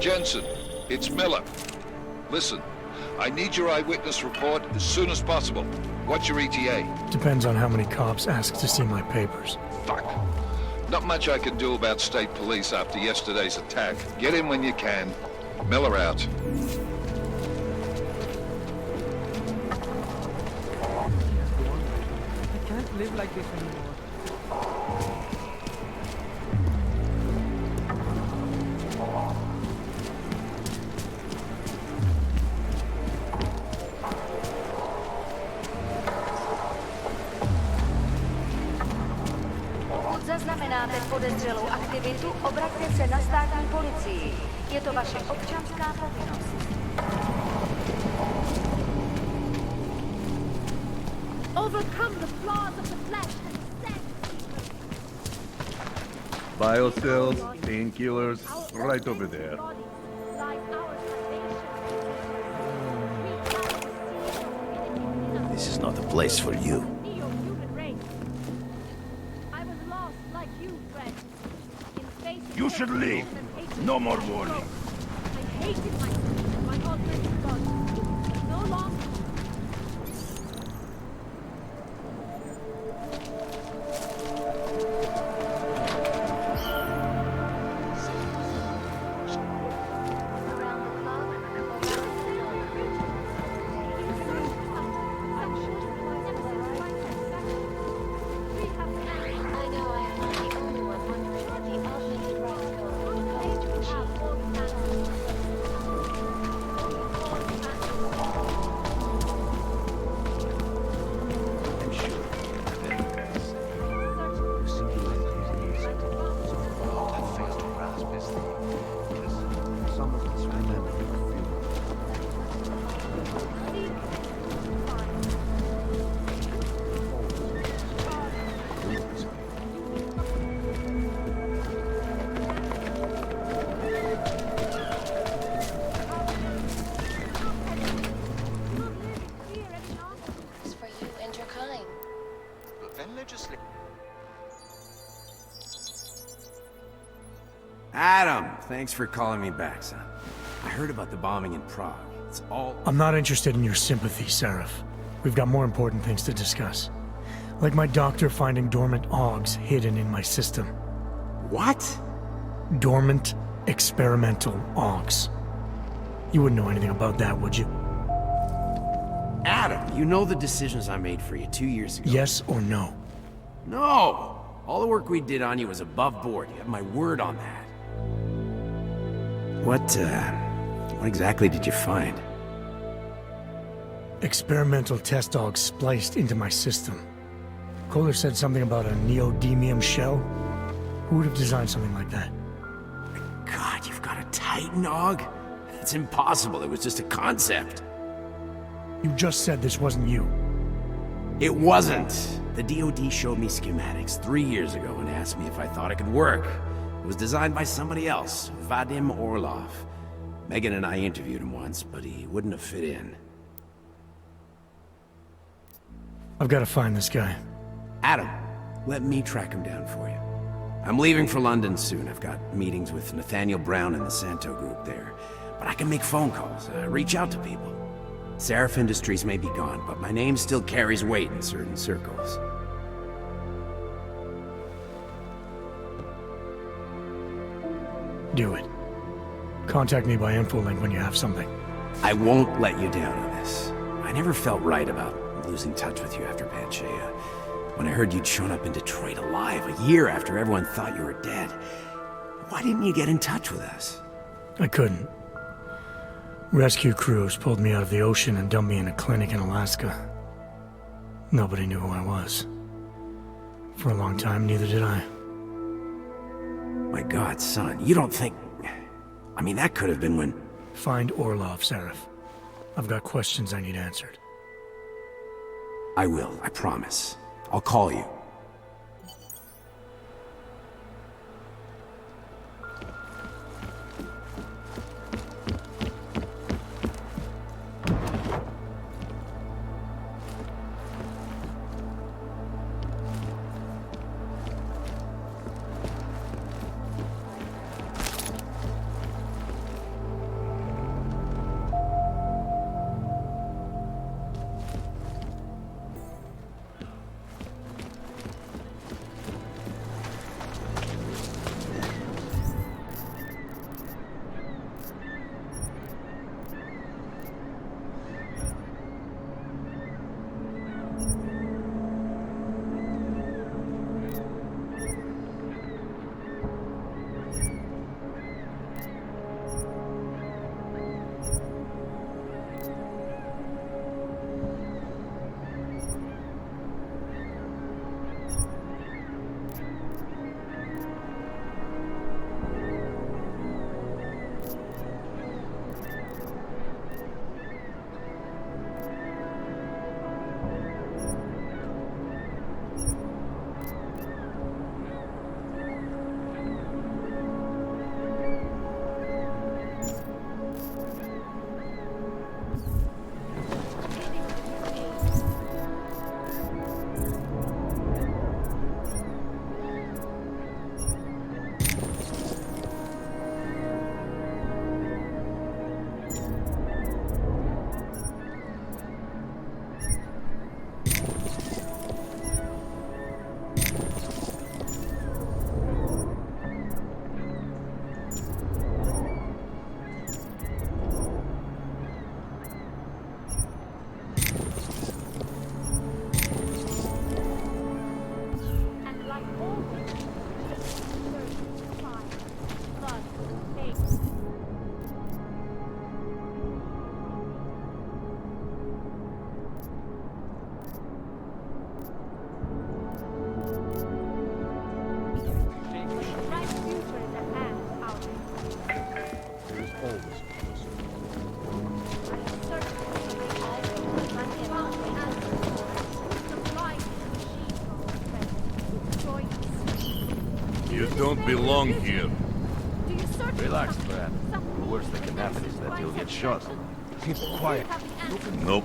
Jensen, it's Miller. Listen, I need your eyewitness report as soon as possible. What's your ETA? Depends on how many cops ask to see my papers. Fuck. Not much I can do about state police after yesterday's attack. Get in when you can. Miller out. I can't live like this anymore. Pokud zaznamenáte podezřelou aktivitu, obraťte se na státní policii. Je to vaše občanská povinnost. Overcome the flaws of the flesh and set Biocells, painkillers, right over there. This is not a place for you. You should leave. No more warning. I hated myself, my alternative body. No longer. Adam, thanks for calling me back, son. I heard about the bombing in Prague. It's all... I'm not interested in your sympathy, Seraph. We've got more important things to discuss. Like my doctor finding dormant OGs hidden in my system. What? Dormant experimental OGs. You wouldn't know anything about that, would you? Adam, you know the decisions I made for you 2 years ago. Yes or no? No! All the work we did on you was above board. You have my word on that. What exactly did you find? Experimental test dogs spliced into my system. Kohler said something about a neodymium shell. Who would have designed something like that? God, you've got a Titan Og? It's impossible. It was just a concept. You just said this wasn't you. It wasn't. The DoD showed me schematics 3 years ago and asked me if I thought it could work. It was designed by somebody else, Vadim Orlov. Megan and I interviewed him once, but he wouldn't have fit in. I've got to find this guy. Adam, let me track him down for you. I'm leaving for London soon. I've got meetings with Nathaniel Brown and the Santo group there. But I can make phone calls, reach out to people. Seraph Industries may be gone, but my name still carries weight in certain circles. Do it. Contact me by infolink when you have something. I won't let you down on this. I never felt right about losing touch with you after Panchea. When I heard you'd shown up in Detroit alive a year after everyone thought you were dead. Why didn't you get in touch with us? I couldn't. Rescue crews pulled me out of the ocean and dumped me in a clinic in Alaska. Nobody knew who I was. For a long time, neither did I. My God, son, you don't think... I mean, that could have been when... Find Orlov, Seraph. I've got questions I need answered. I will, I promise. I'll call you. don't belong here. Do you search for Relax, something? Brad. The worst that can happen is that you'll get shot. Keep quiet. Have the answer. Nope.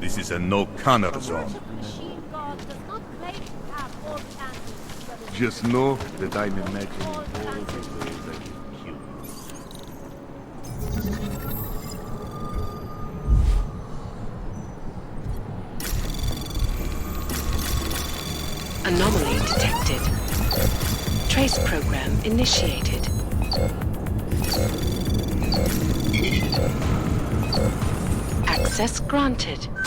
This is a no-canner zone. Machine God does not claim to have all the answers, but Just know that I'm imagining all all the the answers. ways I can kill you. Anomaly detected. Trace program initiated. Access granted. In the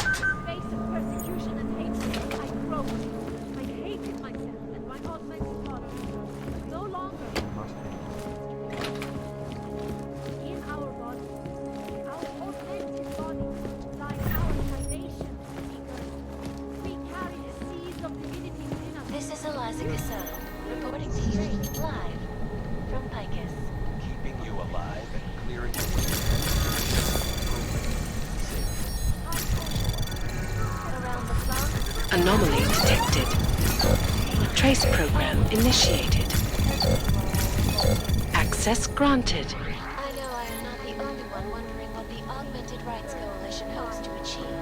face of persecution and hatred, I broke. I hated myself and my almighty father. No longer. In our body, our authentic body, lies our salvation, seekers. We carry the seeds of divinity within us. This is Eliza Casano, reporting to you live from Picus. Keeping you alive and clearing the Around the clock, Anomaly detected. Trace program initiated. Access granted. I know I am not the only one wondering what the Augmented Rights Coalition hopes to achieve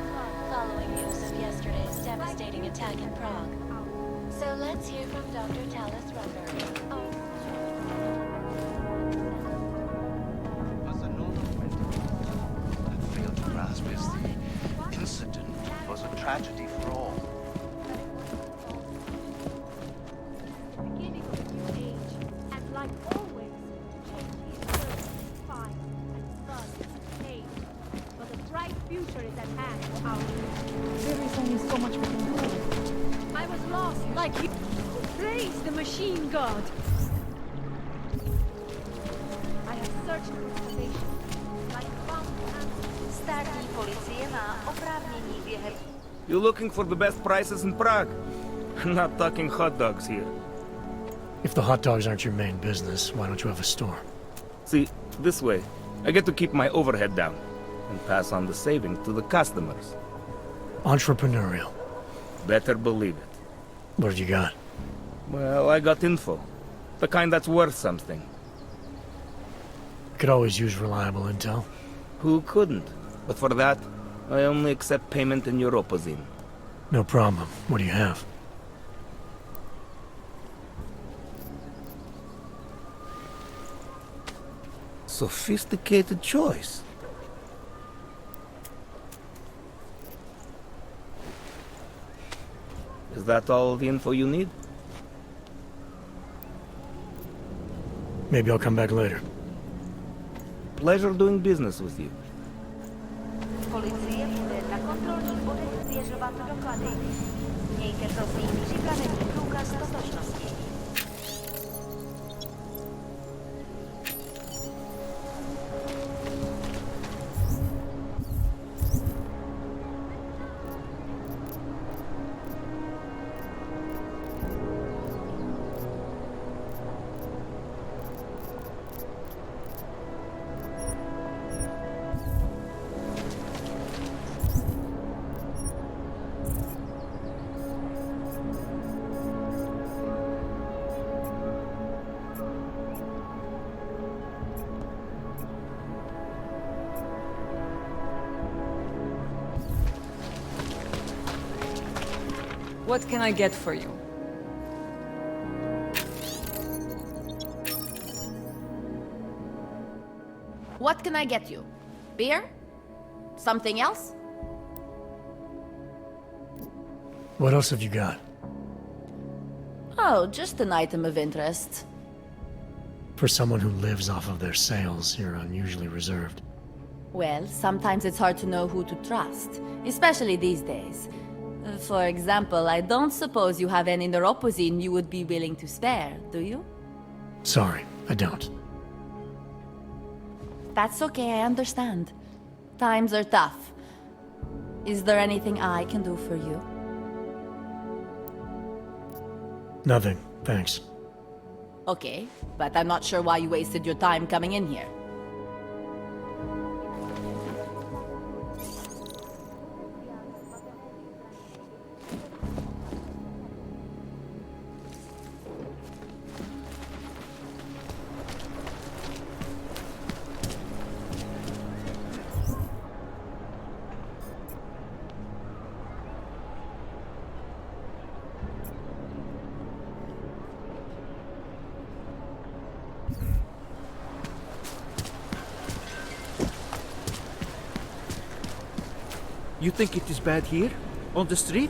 following news of yesterday's devastating attack in Prague. So let's hear from Dr. Talis Rucker. As a normal what I failed to grasp is the incident was a tragedy for all. The beginning of a new age, and like always, change is first, fine, and fun, pain. But a bright future is at hand for our There is only so much we can do. I was lost like you. Praise the machine god. I have searched for salvation, like found answers. Státní policie má oprávnění během You looking for the best prices in Prague? Not talking hot dogs here. If the hot dogs aren't your main business, why don't you have a store? See, this way, I get to keep my overhead down and pass on the savings to the customers. Entrepreneurial. Better believe it. What have you got? Well, I got info. The kind that's worth something. Could always use reliable intel. Who couldn't? But for that, I only accept payment in Europozine. No problem. What do you have? Sophisticated choice. Is that all the info you need? Maybe I'll come back later. Pleasure doing business with you. policie bude na kontrolních bodech zvěřovat doklady. Mějte prosím připravený průkaz totožnosti. What can I get for you? What can I get you? Beer? Something else? What else have you got? Oh, just an item of interest. For someone who lives off of their sales, you're unusually reserved. Well, sometimes it's hard to know who to trust, especially these days. For example, I don't suppose you have any neuropozine you would be willing to spare, do you? Sorry, I don't. That's okay, I understand. Times are tough. Is there anything I can do for you? Nothing, thanks. Okay, but I'm not sure why you wasted your time coming in here. You think it is bad here? On the street?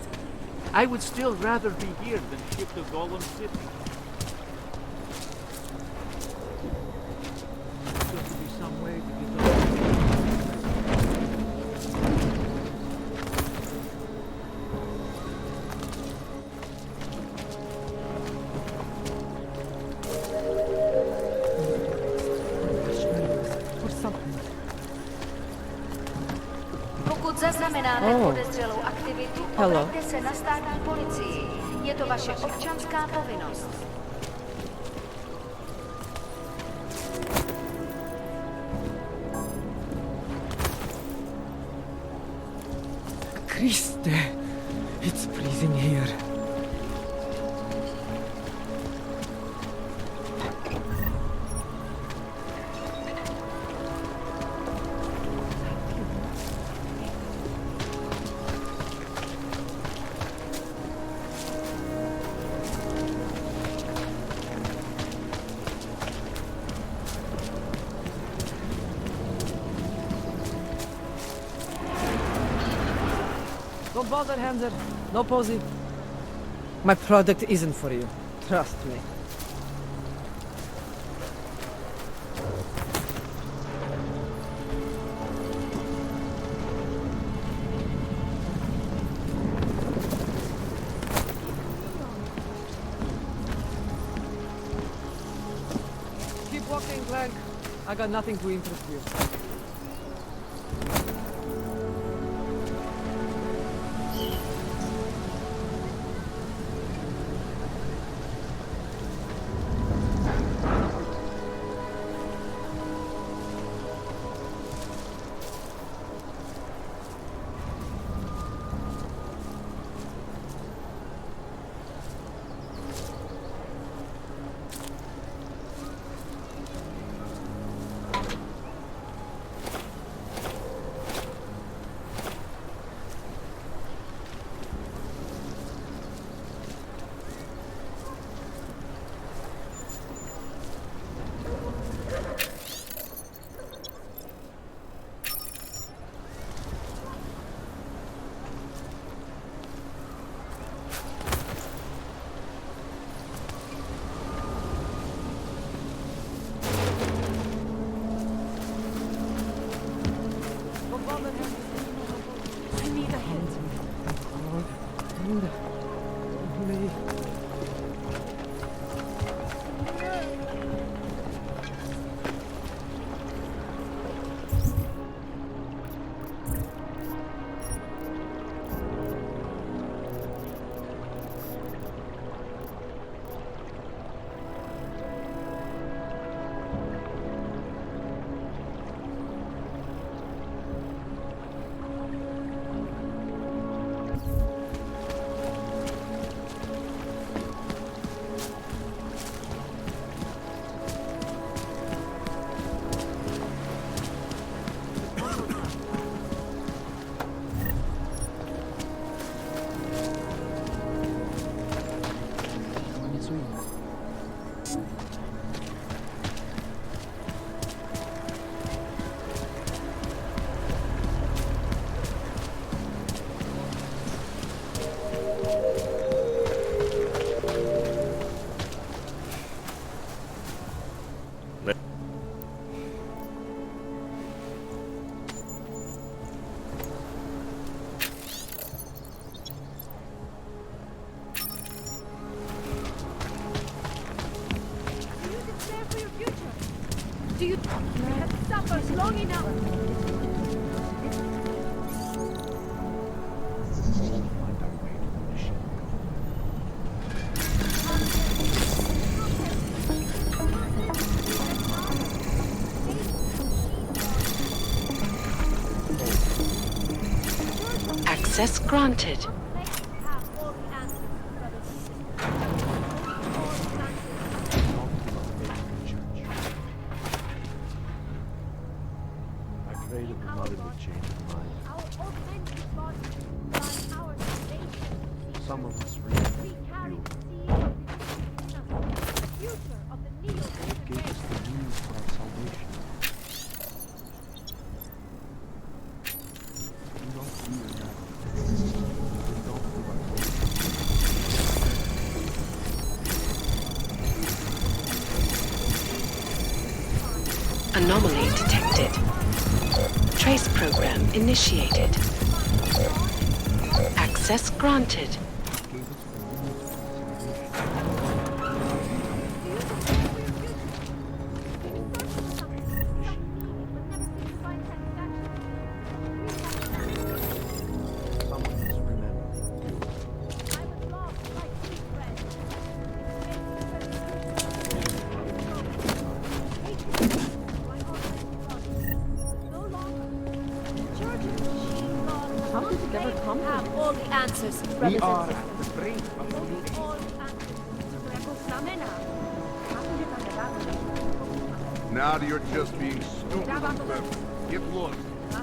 I would still rather be here than ship to Golem City. There's got to be some way to get over. Pokud zaznamenáte podezřelou aktivitu, obraťte se na státní policii. Je to vaše občanská povinnost. Christe, it's freezing here. Don't bother, Hanser. No posy. My product isn't for you. Trust me. Keep walking, Clank. I got nothing to interest you. Do you have suffered long enough? Access granted. Some of us really knew. They gave us the news for our salvation. Do not fear now. Trace program initiated. Access granted. We are at the brink of the new age. Now you're just being stupid and clever. Get lost. I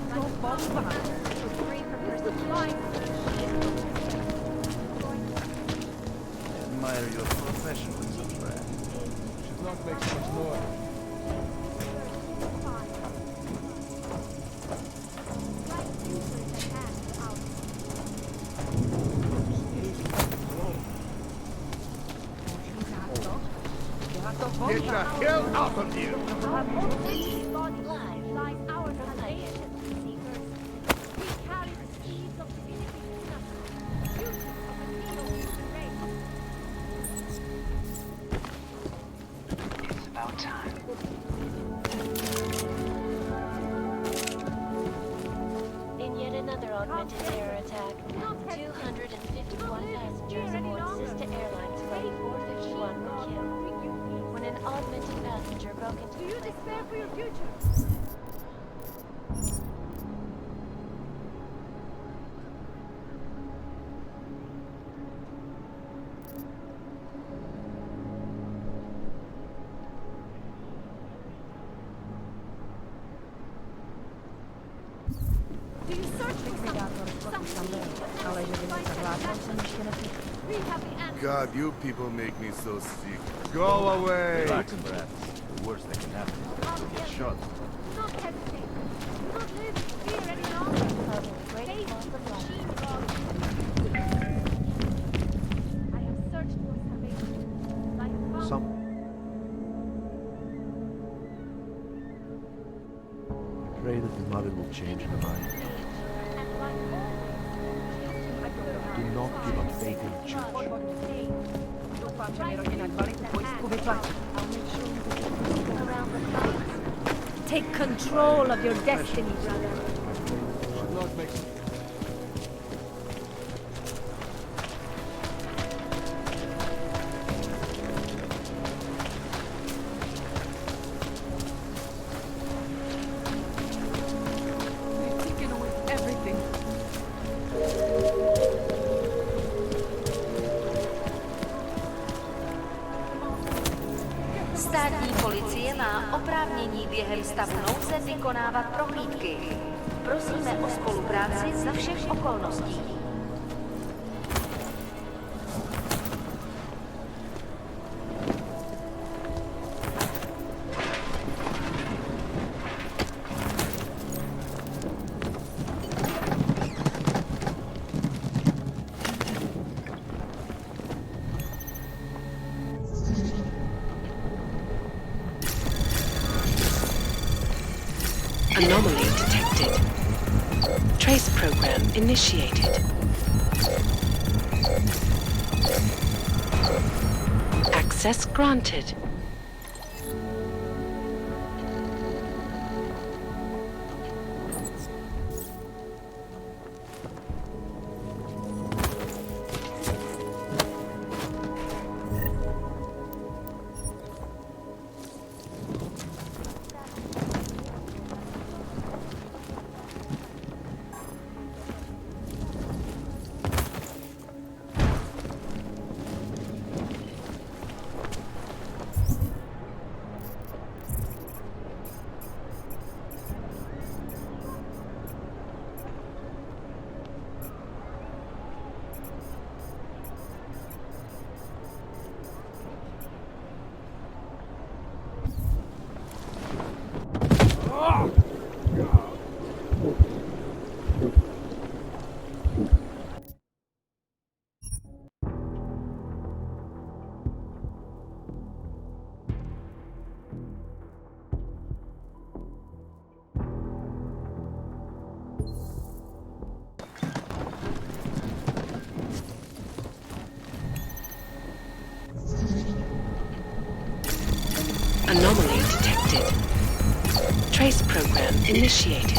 admire your professionalism, Brad. Should not make so much noise. Get the hell out of here! Lies our salvation, seekers. We carry the seeds of divinity in us, the future of a human race. It's about time. In yet another augmented terror attack, 251 passengers aboard sister airlines flight 451 were killed when an augmented passenger broke into Do you the plane. despair for your future? Do you search for something? We have the answer. God, you people make me so sick. Go away! Relax, Brad. The worst that can happen is to get shot. Do not hesitate. Do not live in fear any longer. Face the machine god. I have searched for salvation. I have found I pray that the mother will change her mind. Do not give up faith in the church. around the clouds. Take control of your destiny, brother. Should not make Státní policie má oprávnění během stavu nouze vykonávat prohlídky. Prosíme o spolupráci za všech okolností. Anomaly detected. Trace program initiated. Access granted. Anomaly detected. Trace program initiated.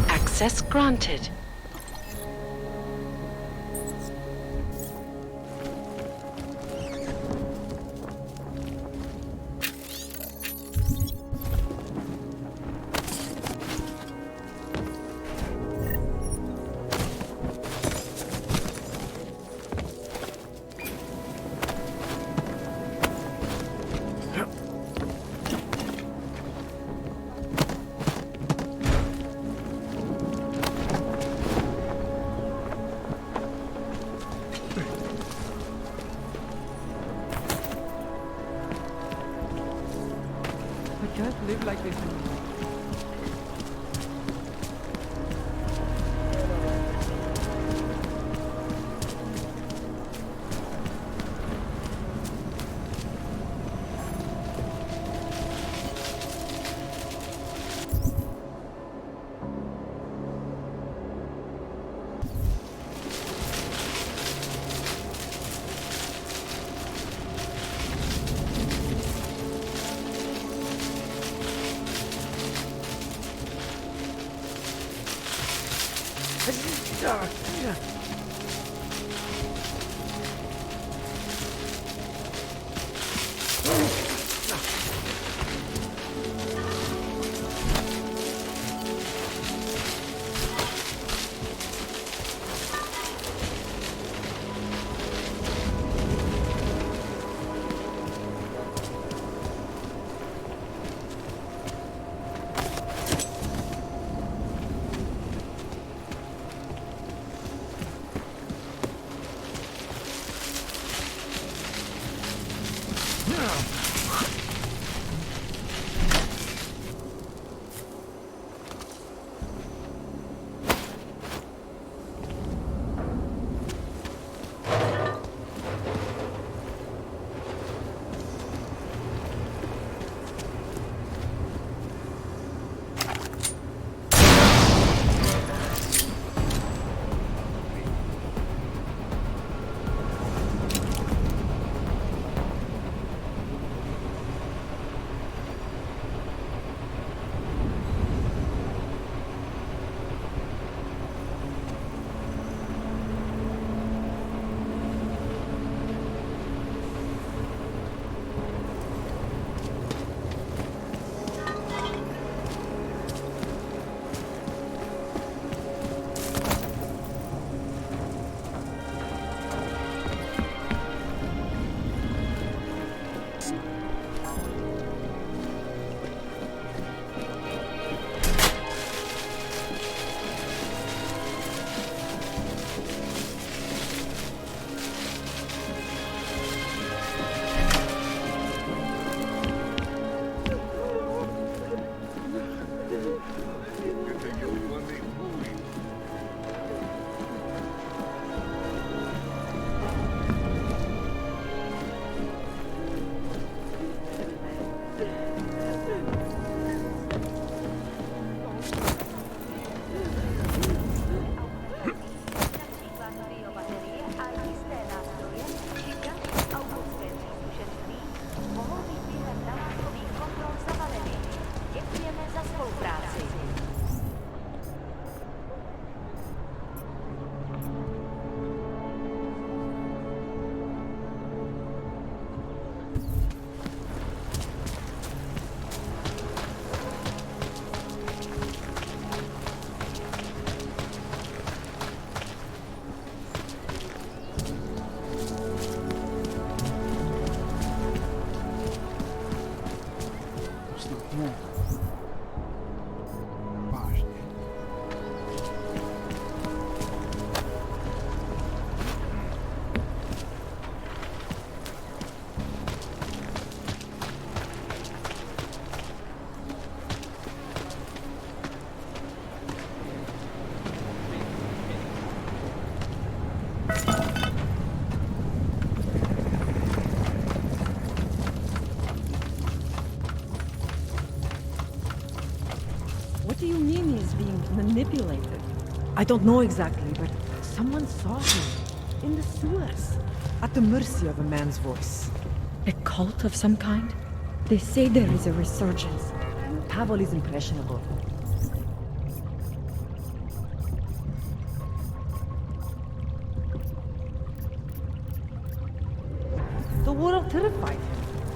Access granted. I can't live like this anymore. What do you mean he's being manipulated? I don't know exactly, but someone saw him in the sewers. at the mercy of a man's voice. A cult of some kind? They say there is a resurgence. Pavel is impressionable. The world terrified him.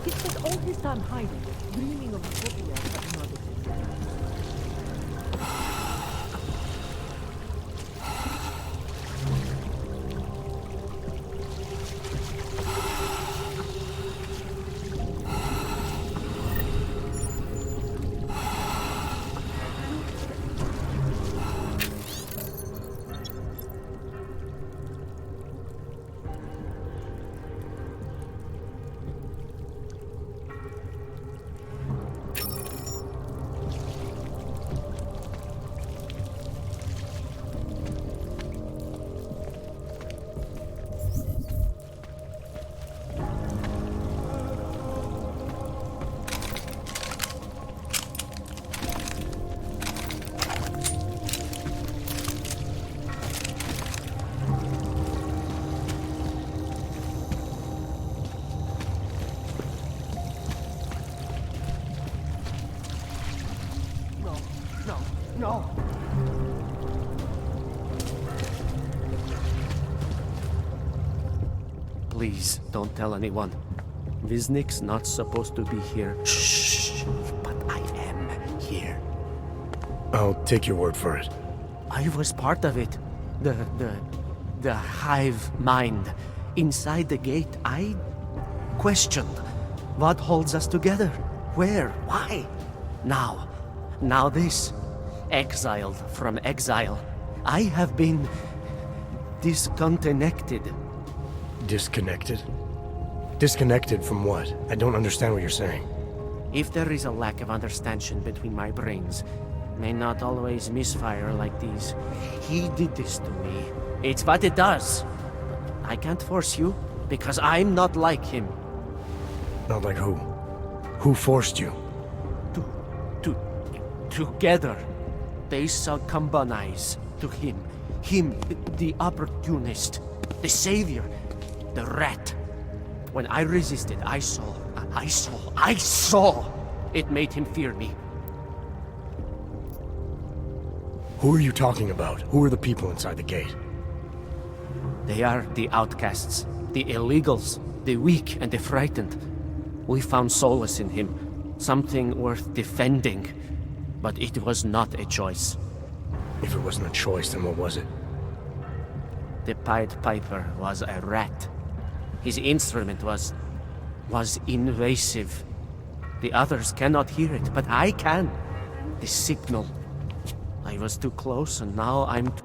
He spent all his time hiding, dreaming of utopia that did not exist. No. Please, don't tell anyone. Viznik's not supposed to be here. Shh. But I am here. I'll take your word for it. I was part of it. The hive mind. Inside the gate, I questioned what holds us together. Where? Why? Now this. Exiled from exile. I have been disconnected. Disconnected? Disconnected from what? I don't understand what you're saying. If there is a lack of understanding between my brains, may not always misfire like these. He did this to me. It's what it does. But I can't force you, because I'm not like him. Not like who? Who forced you? Together, they succumbanize to him. Him, the opportunist, the savior, the rat. When I resisted, I saw. It made him fear me. Who are you talking about? Who are the people inside the gate? They are the outcasts, the illegals, the weak and the frightened. We found solace in him, something worth defending. But it was not a choice. If it wasn't a choice, then what was it? The Pied Piper was a rat. His instrument was invasive. The others cannot hear it, but I can. The signal. I was too close, and now I'm too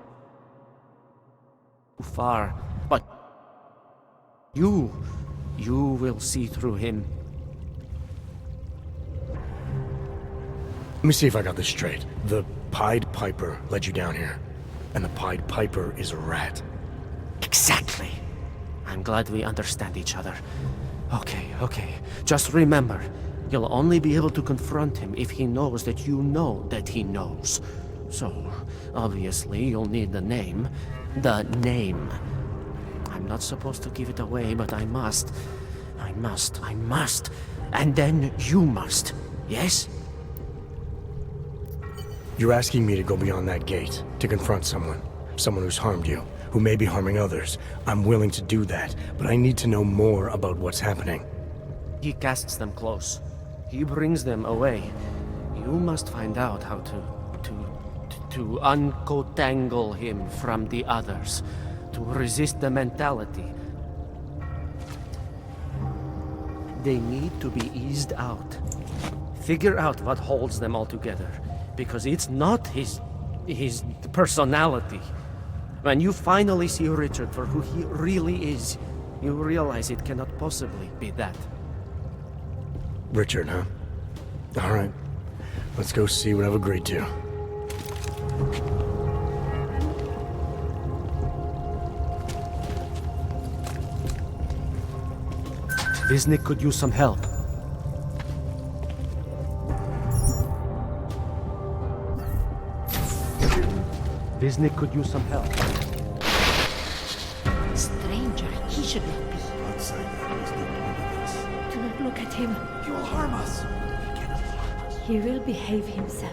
far. But you will see through him. Let me see if I got this straight. The Pied Piper led you down here, and the Pied Piper is a rat. Exactly. I'm glad we understand each other. Okay. Just remember, you'll only be able to confront him if he knows that you know that he knows. So, obviously, you'll need the name. The name. I'm not supposed to give it away, but I must. And then you must. Yes? You're asking me to go beyond that gate, to confront someone who's harmed you, who may be harming others. I'm willing to do that, but I need to know more about what's happening. He casts them close. He brings them away. You must find out how to uncotangle him from the others, to resist the mentality. They need to be eased out. Figure out what holds them all together. Because it's not his personality. When you finally see Richard for who he really is, you realize it cannot possibly be that. Richard, huh? All right. Let's go see what I've agreed to. Viznik could use some help. Viznik could use some help. Stranger, he should let be. look at him. He will harm us. He will behave himself.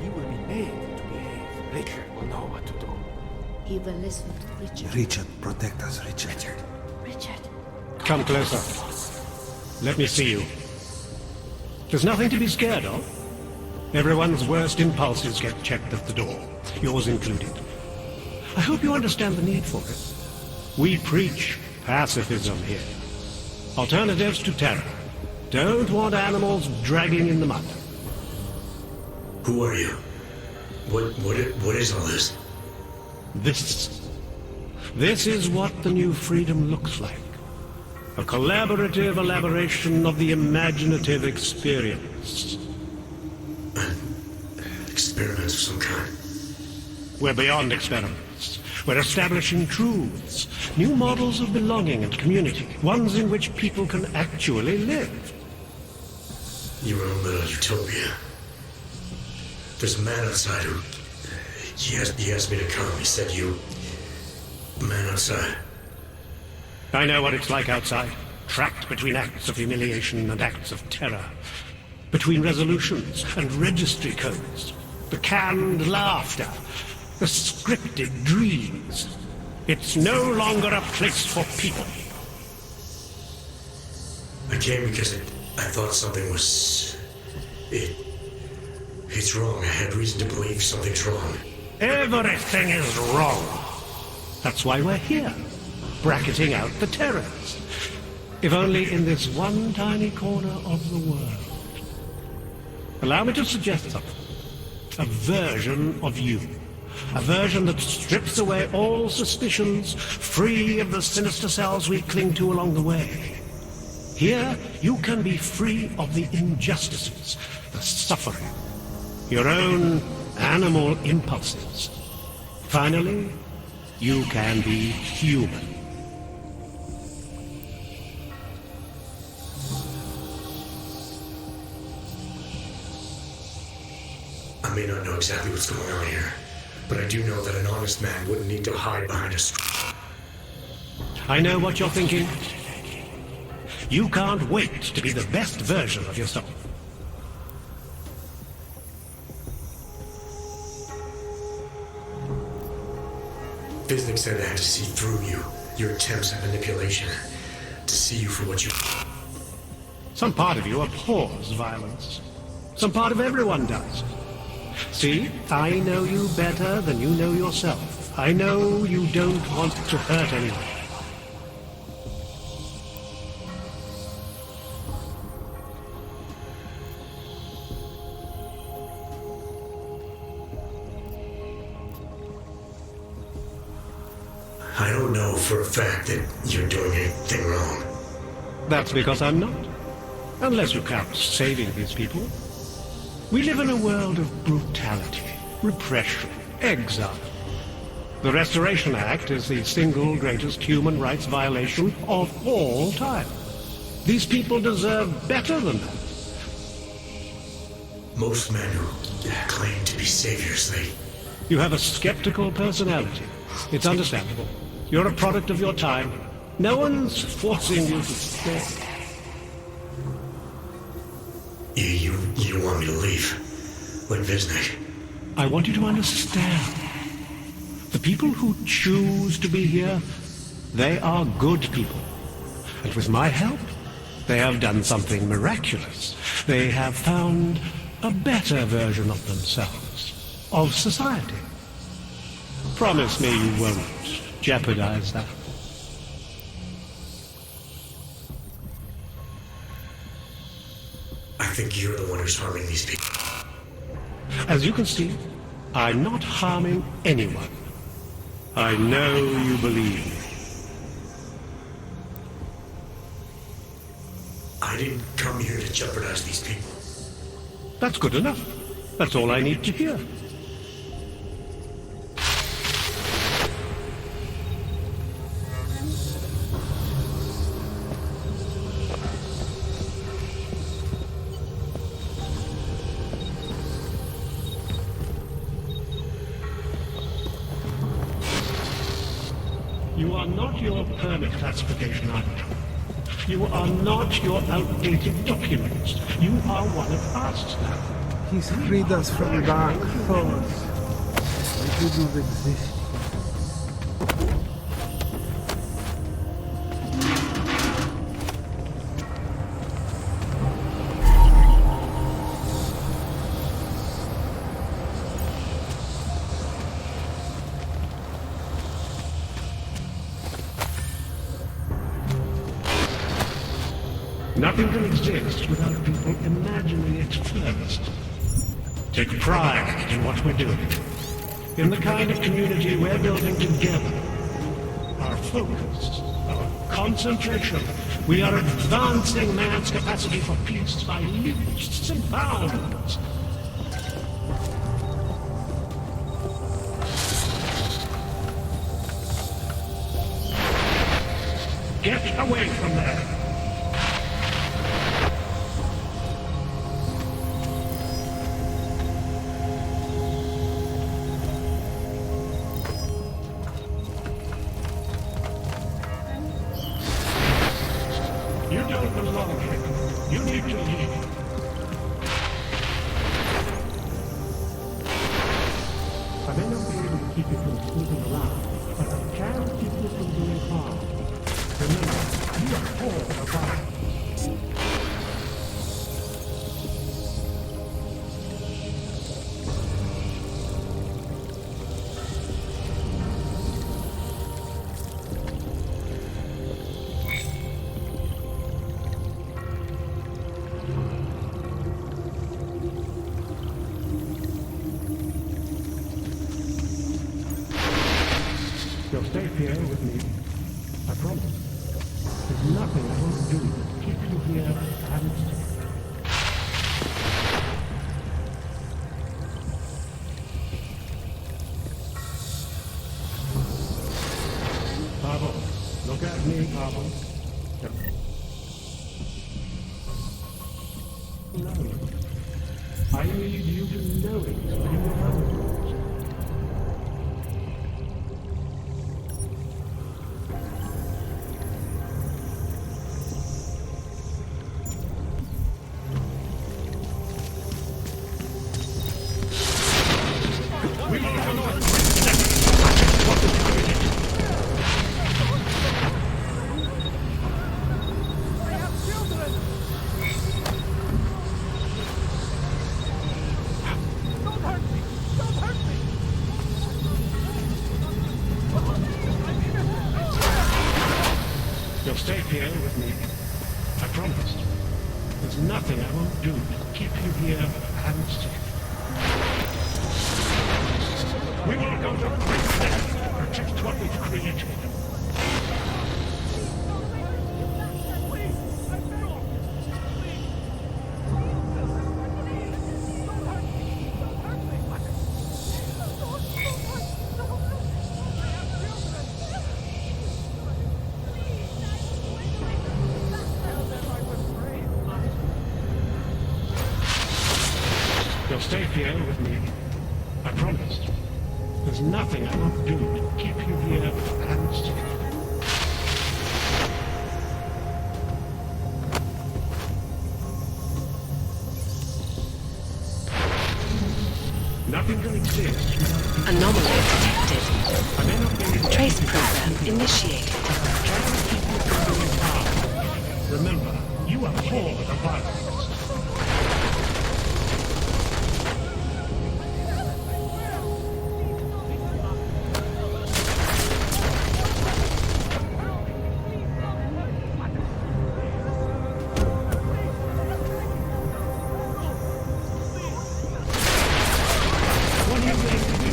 He will be made to behave. Richard will know what to do. He will listen to Richard. Richard, protect us, Richard. Richard. Come closer. Let me see you. There's nothing to be scared of. Everyone's worst impulses get checked at the door, yours included. I hope you understand the need for it. We preach pacifism here. Alternatives to terror. Don't want animals dragging in the mud. Who are you? What is all this? This is what the new freedom looks like. A collaborative elaboration of the imaginative experience. Experiments of some kind. We're beyond experiments. We're establishing truths, new models of belonging and community, ones in which people can actually live. Your own little utopia. There's a man outside who... He asked me to come. He said you... Man outside. I know what it's like outside. Trapped between acts of humiliation and acts of terror. Between resolutions and registry codes. The canned laughter. The scripted dreams. It's no longer a place for people. I came because I thought something was... It's wrong. I had reason to believe something's wrong. Everything is wrong. That's why we're here. Bracketing out the terrors. If only in this one tiny corner of the world. Allow me to suggest something. A version of you. A version that strips away all suspicions, free of the sinister cells we cling to along the way. Here, you can be free of the injustices, the suffering, your own animal impulses. Finally, you can be human. I may not know exactly what's going on here, but I do know that an honest man wouldn't need to hide behind a... I know what you're thinking. You can't wait to be the best version of yourself. Visnick said I had to see through you, your attempts at manipulation, to see you for what you... Some part of you abhors violence. Some part of everyone does. See, I know you better than you know yourself. I know you don't want to hurt anyone. I don't know for a fact that you're doing anything wrong. That's because I'm not. Unless you count saving these people. We live in a world of brutality, repression, exile. The Restoration Act is the single greatest human rights violation of all time. These people deserve better than that. Most men who claim to be saviors, You have a skeptical personality. It's understandable. You're a product of your time. No one's forcing you to stay. You want me to leave? Like Visnick? I want you to understand. The people who choose to be here, they are good people. And with my help, they have done something miraculous. They have found a better version of themselves, of society. Promise me you won't jeopardize that. I think you're the one who's harming these people. As you can see, I'm not harming anyone. I know you believe me. I didn't come here to jeopardize these people. That's good enough. That's all I need to hear. You are not your permit classification, are you? You are not your outdated documents. You are one of us now. He's freed us from dark thoughts. They did not exist. Nothing can exist without people imagining it first. Take pride in what we're doing. In the kind of community we're building together. Our focus, our concentration. We are advancing man's capacity for peace by leaps and bounds. Get away from there. You don't belong here. You need to leave. I may not be able to keep you from snooping around, but I can keep you from doing harm. Remember, you are all the violence. You'll stay here with me. I promise. There's nothing I won't do to keep you here and safe. Pablo, look at me, Pablo. No. I need you to know it for your own. You'll stay here with me. I promise. There's nothing I won't do to keep you here and safe. We will go to great lengths to protect what we've created. You'll stay here with me. I promise. There's nothing I won't do to keep you here and safe. Nothing can exist without Anomaly detected. I may not be able to Trace program initiated. Remember, you abhor the violence. What are you going to do?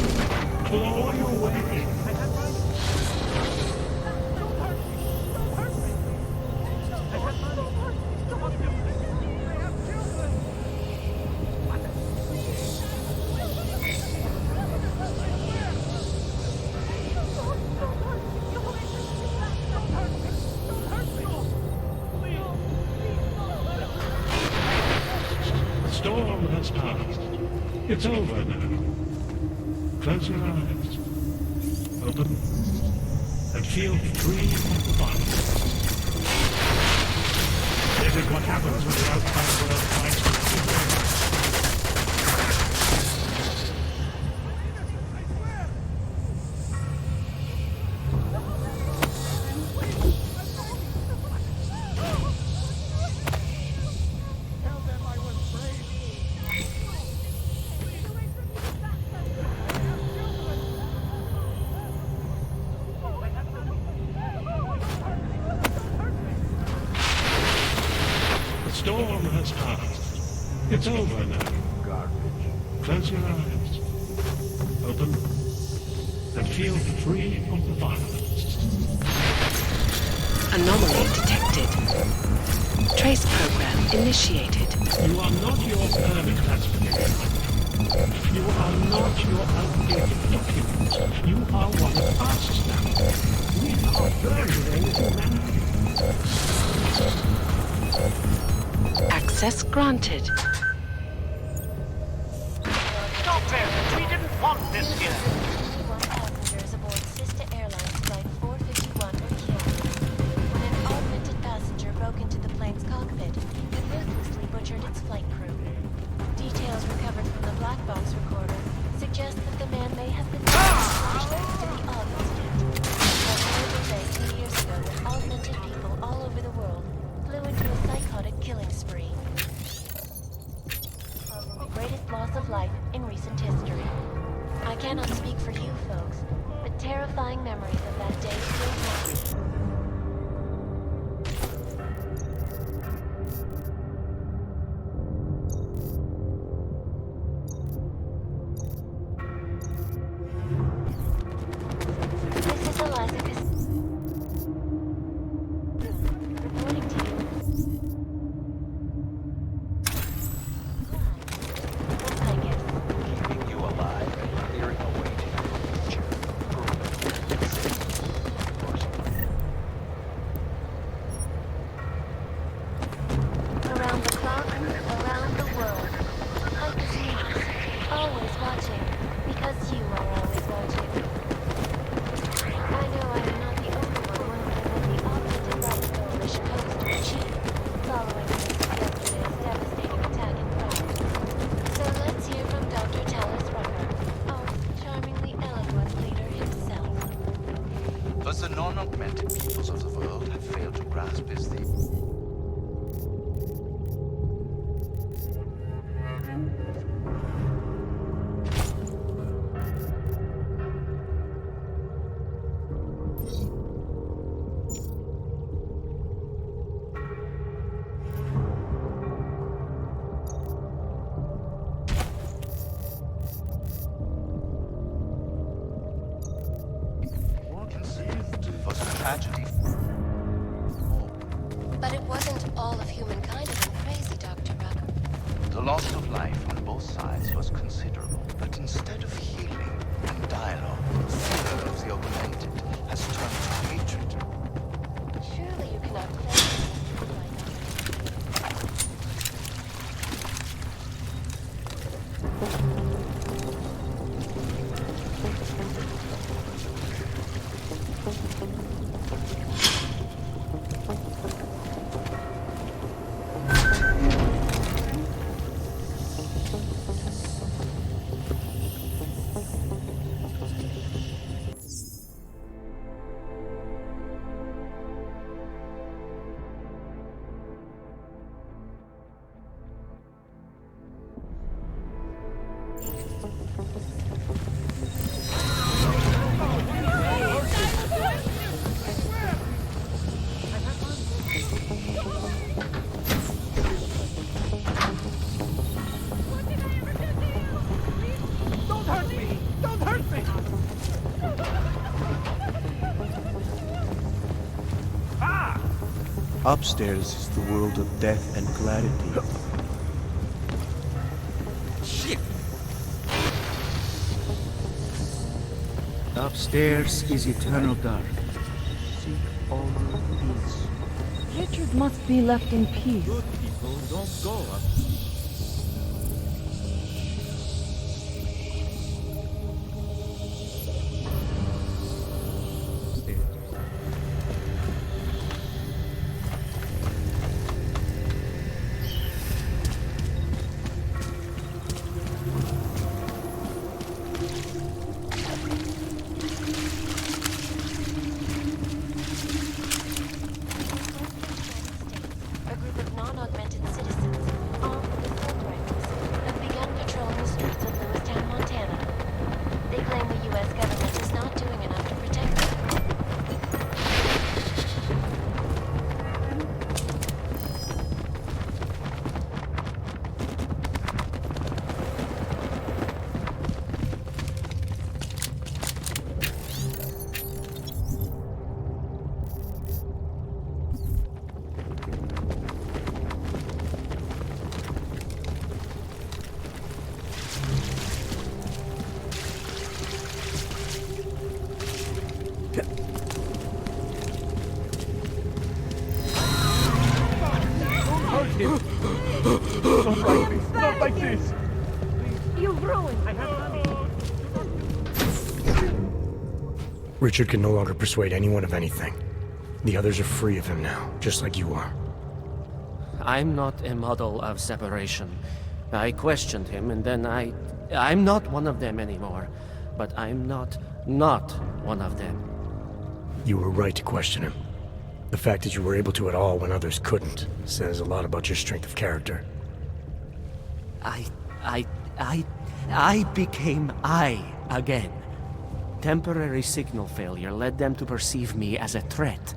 Claw your way in. The storm has passed. It's over now. Close your eyes. Open. And feel free of the violence. Is it what happens when the outside world fights to The storm has passed. It's over now. Garbage. Close your eyes. Open. And feel free of the violence. Anomaly detected. Trace program initiated. You are not your permit classification. You are not your outdated documents. You are one of us now. We are burgeoning humanity. Access granted. Stop there! We didn't want this here! 51 passengers aboard Sister Airlines Flight 451 were killed when an augmented passenger broke into the plane's cockpit and ruthlessly butchered its flight crew. Details recovered from the black box recorder suggest that the man may have been flashbacks to the August fleet. A horrible day 2 years ago when augmented people all over the world flew into a psychotic killing spree. The greatest loss of life in recent history. I cannot speak for you folks, but terrifying memories of that day still haunt me. This is Eliza reporting to you. I guess. Keeping you alive and clearing a way to your future. Around the clock, around the world. Like news, always watching, because you are always watching. I know I am not the only one wondering what the Augmented Rights Coalition hopes to achieve following yesterday's devastating attack in Prague. So let's hear from Dr. Talis Rucker, our charmingly eloquent leader himself. What the non-augmented peoples of the world have failed to grasp is the was a tragedy. But it wasn't all of humankind who went crazy, Dr. Rucker. The loss of life on both sides was considerable, but instead of healing and dialogue, fear of the augmented has turned to hatred. Surely you cannot claim this like Don't hurt me! Don't hurt me! Ah! Upstairs is the world of death and clarity. Shit! Upstairs is eternal dark. Seek all peace. Richard must be left in peace. Good people don't go up. Richard can no longer persuade anyone of anything. The others are free of him now, just like you are. I'm not a model of separation. I questioned him, and then I'm not one of them anymore. But I'm not one of them. You were right to question him. The fact that you were able to at all when others couldn't says a lot about your strength of character. I became I again. Temporary signal failure led them to perceive me as a threat.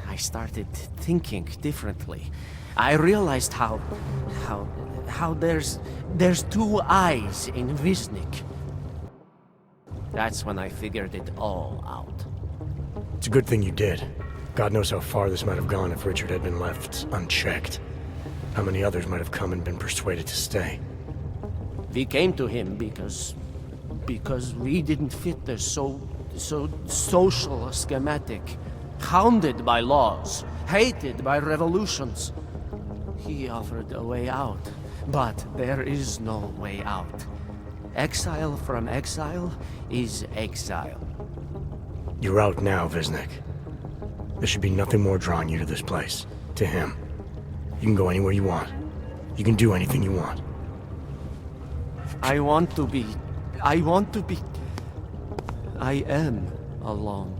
I started thinking differently. I realized how there's two eyes in Wisnik. That's when I figured it all out. It's a good thing you did. God knows how far this might have gone if Richard had been left unchecked. How many others might have come and been persuaded to stay. We came to him because we didn't fit the so social schematic. Hounded by laws, hated by revolutions. He offered a way out, but there is no way out. Exile from exile is exile. You're out now, Wisnik. There should be nothing more drawing you to this place. To him. You can go anywhere you want. You can do anything you want. I am alone.